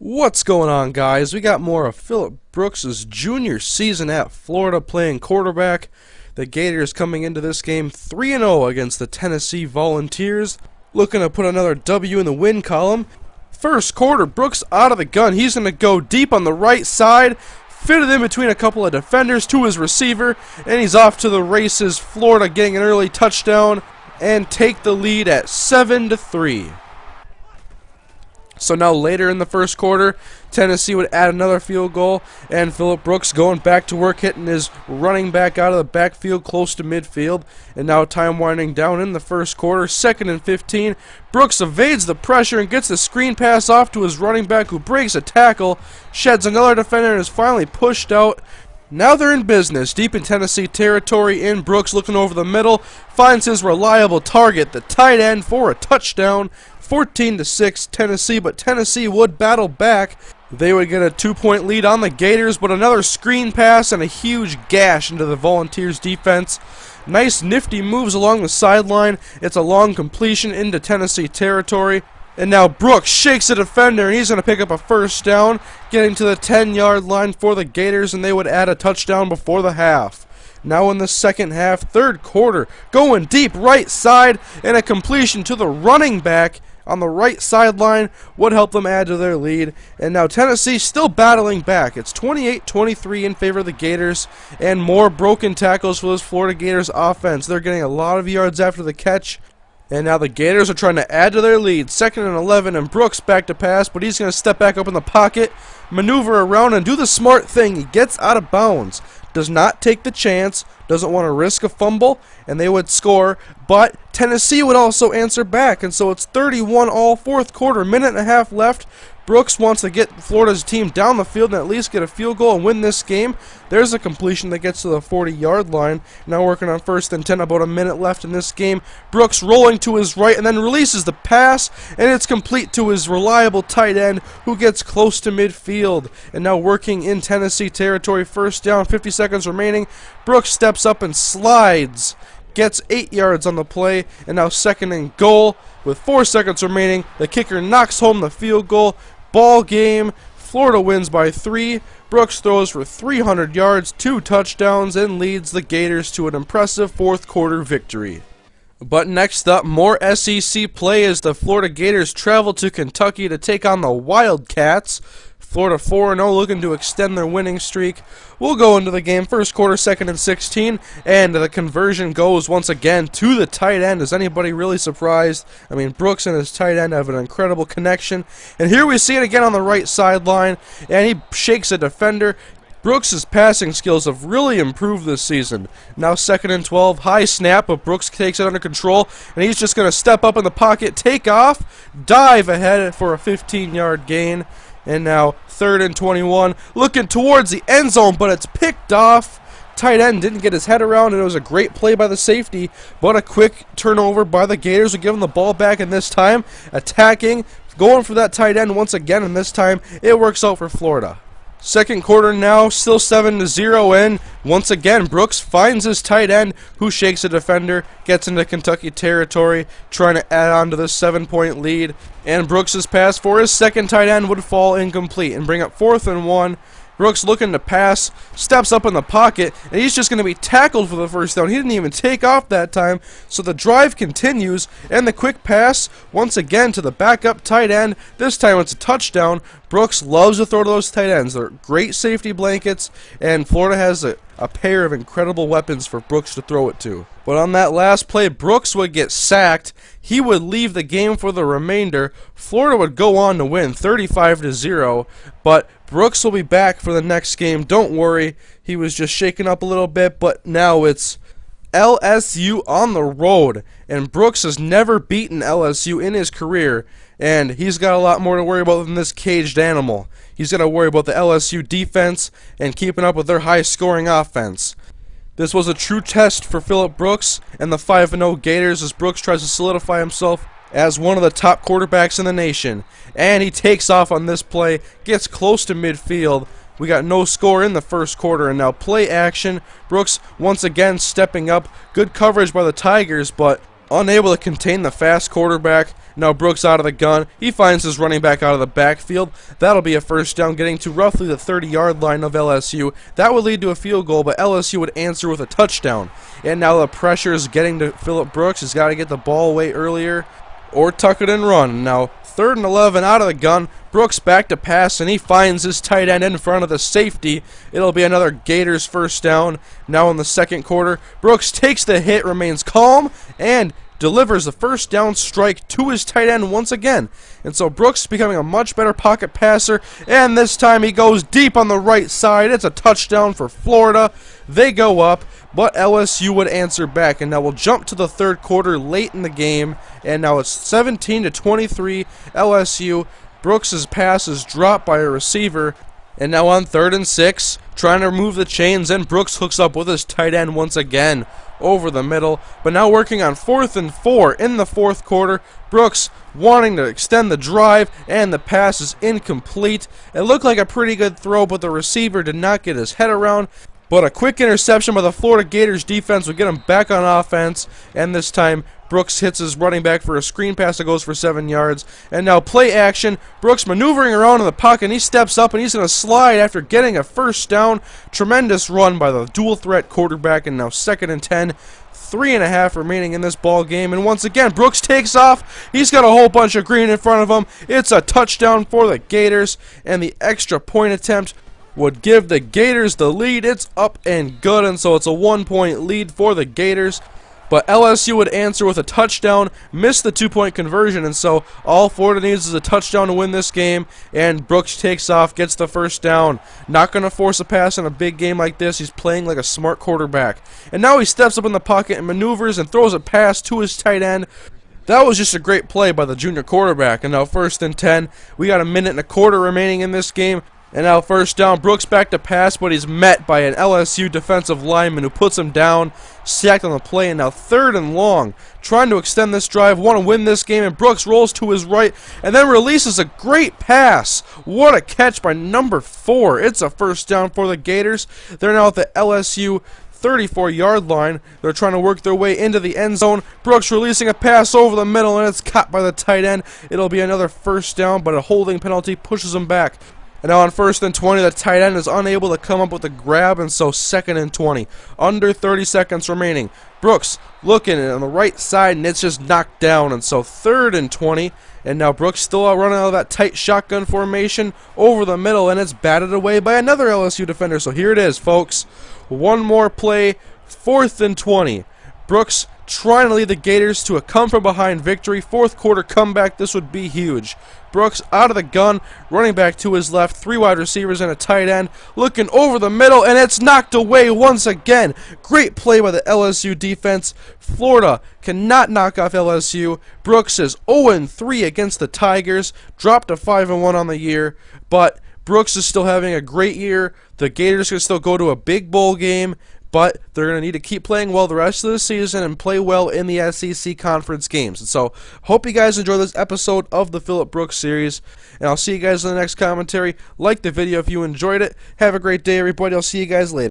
What's going on, guys? We got more of Phillip Brooks' junior season at Florida playing quarterback. The Gators coming into this game 3-0 against the Tennessee Volunteers, looking to put another W in the win column. First quarter, Brooks out of the gun. He's going to go deep on the right side, fitted in between a couple of defenders to his receiver, and he's off to the races. Florida getting an early touchdown and take the lead at 7-3. So now later in the first quarter, Tennessee would add another field goal, and Phillip Brooks going back to work, hitting his running back out of the backfield close to midfield. And now time winding down in the first quarter, 2nd and 15. Brooks evades the pressure and gets the screen pass off to his running back, who breaks a tackle, sheds another defender, and is finally pushed out. Now they're in business, deep in Tennessee territory, and Brooks looking over the middle, finds his reliable target, the tight end, for a touchdown. 14-6 Tennessee, but Tennessee would battle back. They would get a 2-point lead on the Gators, but another screen pass and a huge gash into the Volunteers defense. Nice nifty moves along the sideline. It's a long completion into Tennessee territory. And now Brooks shakes a defender, and he's going to pick up a first down, getting to the 10-yard line for the Gators, and they would add a touchdown before the half. Now in the second half, third quarter, going deep right side, and a completion to the running back on the right sideline would help them add to their lead. And now Tennessee still battling back. It's 28-23 in favor of the Gators, and more broken tackles for this Florida Gators offense. They're getting a lot of yards after the catch. And now the Gators are trying to add to their lead. 2nd and 11, and Brooks back to pass, but he's going to step back up in the pocket, maneuver around, and do the smart thing. He gets out of bounds. Does not take the chance, doesn't want to risk a fumble, and they would score, but Tennessee would also answer back, and so it's 31 all, fourth quarter, minute and a half left. Brooks wants to get Florida's team down the field and at least get a field goal and win this game. There's a completion that gets to the 40-yard line. Now working on 1st and 10, about a minute left in this game. Brooks rolling to his right and then releases the pass, and it's complete to his reliable tight end, who gets close to midfield. And now working in Tennessee territory, first down, 50 seconds remaining. Brooks steps up and slides, gets 8 yards on the play, and now 2nd and goal. With 4 seconds remaining, the kicker knocks home the field goal. Ball game. Florida wins by 3. Brooks throws for 300 yards, 2 touchdowns, and leads the Gators to an impressive fourth quarter victory. But next up, more SEC play as the Florida Gators travel to Kentucky to take on the Wildcats. Florida 4-0, looking to extend their winning streak. We'll go into the game. First quarter, 2nd and 16, and the conversion goes once again to the tight end. Is anybody really surprised? I mean, Brooks and his tight end have an incredible connection. And here we see it again on the right sideline, and he shakes a defender. Brooks' passing skills have really improved this season. Now 2nd and 12, high snap, but Brooks takes it under control, and he's just going to step up in the pocket, take off, dive ahead for a 15-yard gain. And now 3rd and 21, looking towards the end zone, but it's picked off. Tight end didn't get his head around, and it was a great play by the safety, but a quick turnover by the Gators will give him the ball back, and this time attacking, going for that tight end once again, and this time it works out for Florida. Second quarter now, still 7-0, and once again, Brooks finds his tight end, who shakes a defender, gets into Kentucky territory, trying to add on to this 7-point lead, and Brooks' pass for his second tight end would fall incomplete and bring up 4th and 1. Brooks looking to pass, steps up in the pocket, and he's just going to be tackled for the first down. He didn't even take off that time, so the drive continues, and the quick pass once again to the backup tight end. This time it's a touchdown. Brooks loves to throw to those tight ends. They're great safety blankets, and Florida has a pair of incredible weapons for Brooks to throw it to. But on that last play, Brooks would get sacked. He would leave the game for the remainder. Florida would go on to win 35-0, but Brooks will be back for the next game. Don't worry, he was just shaken up a little bit, but now it's LSU on the road, and Brooks has never beaten LSU in his career, and he's got a lot more to worry about than this caged animal. He's got to worry about the LSU defense and keeping up with their high-scoring offense. This was a true test for Phillip Brooks and the 5-0 Gators as Brooks tries to solidify himself as one of the top quarterbacks in the nation. And he takes off on this play, gets close to midfield. We got no score in the first quarter, and now play action. Brooks once again stepping up. Good coverage by the Tigers, but unable to contain the fast quarterback. Now Brooks out of the gun. He finds his running back out of the backfield. That'll be a first down, getting to roughly the 30-yard line of LSU. That would lead to a field goal, but LSU would answer with a touchdown. And now the pressure is getting to Phillip Brooks. He's got to get the ball away earlier or tuck it and run. Now 3rd and 11 out of the gun. Brooks back to pass, and he finds his tight end in front of the safety. It'll be another Gators first down. Now in the second quarter, Brooks takes the hit, remains calm, and delivers the first down strike to his tight end once again. And so Brooks is becoming a much better pocket passer, and this time he goes deep on the right side. It's a touchdown for Florida. They go up, but LSU would answer back. And now we'll jump to the third quarter late in the game, and now it's 17-23 LSU. Brooks' pass is dropped by a receiver, and now on 3rd and 6, trying to remove the chains, and Brooks hooks up with his tight end once again over the middle. But now working on 4th and 4 in the fourth quarter, Brooks wanting to extend the drive, and the pass is incomplete. It looked like a pretty good throw, but the receiver did not get his head around. But a quick interception by the Florida Gators defense would get him back on offense, and this time Brooks hits his running back for a screen pass that goes for 7 yards. And now play action. Brooks maneuvering around in the pocket, and he steps up, and he's going to slide after getting a first down. Tremendous run by the dual threat quarterback, and now 2nd and 10. 3.5 remaining in this ball game, and once again Brooks takes off. He's got a whole bunch of green in front of him. It's a touchdown for the Gators, and the extra point attempt would give the Gators the lead. It's up and good, and so it's a 1-point lead for the Gators. But LSU would answer with a touchdown, miss the 2-point conversion, and so all Florida needs is a touchdown to win this game, and Brooks takes off, gets the first down. Not going to force a pass in a big game like this. He's playing like a smart quarterback. And now he steps up in the pocket and maneuvers and throws a pass to his tight end. That was just a great play by the junior quarterback. And now 1st and 10. We got a minute and a quarter remaining in this game. And now first down, Brooks back to pass, but he's met by an LSU defensive lineman who puts him down, sacked on the play, and now 3rd and long. Trying to extend this drive, want to win this game, and Brooks rolls to his right and then releases a great pass. What a catch by number 4. It's a first down for the Gators. They're now at the LSU 34-yard line. They're trying to work their way into the end zone. Brooks releasing a pass over the middle, and it's caught by the tight end. It'll be another first down, but a holding penalty pushes him back. And now on 1st and 20, the tight end is unable to come up with a grab, and so 2nd and 20. Under 30 seconds remaining. Brooks looking on the right side, and it's just knocked down, and so 3rd and 20. And now Brooks still out running out of that tight shotgun formation over the middle, and it's batted away by another LSU defender. So here it is, folks. One more play, 4th and 20. Brooks trying to lead the Gators to a come-from-behind victory. Fourth quarter comeback. This would be huge. Brooks out of the gun, running back to his left, 3 wide receivers and a tight end, looking over the middle, and it's knocked away once again. Great play by the LSU defense. Florida cannot knock off LSU. Brooks is 0-3 against the Tigers, dropped to 5-1 on the year, but Brooks is still having a great year. The Gators can still go to a big bowl game, but they're going to need to keep playing well the rest of the season and play well in the SEC conference games. And so, hope you guys enjoy this episode of the Phillip Brooks series, and I'll see you guys in the next commentary. Like the video if you enjoyed it. Have a great day, everybody. I'll see you guys later.